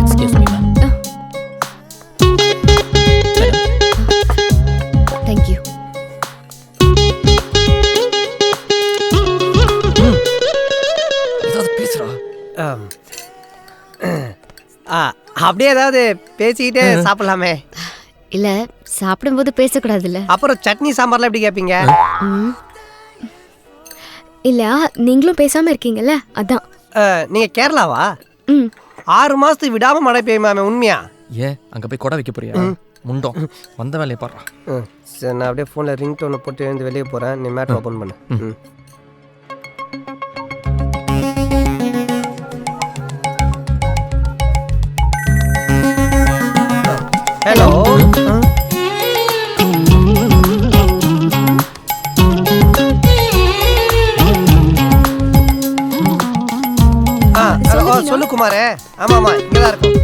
Excuse me ma'am. Thank you. ஏதாவது பேசுறா. அப்படியே ஏதாவது பேசிக்கிட்டே சாப்பிடலாமே. இல்ல சாப்பிடும்போது பேசக்கூடாதுல்ல. அப்புறம் சட்னி சாம்பார்லாம் எப்படி கேட்பீங்க? இல்ல நீங்களும் பேசாம இருக்கீங்கல்ல அதான். நீங்க கேரளாவா? 6 மாசத்துக்கு விடாம மழை பெய்யுமாமே, உண்மையா? ஏன் அங்க போய் கொடை வைக்க போறியா? முண்டோம் வந்த வேலையை பாடுறா. சரி, நான் அப்படியே ஃபோனில் ரிங் டோனை போட்டு எழுந்து வெளியே போகிறேன். நீ மேட்ரு ஓப்பன் பண்ணு. ஹலோ. சொல்லு குமாரே. ஆமாம் இங்கே தான் இருக்கும்.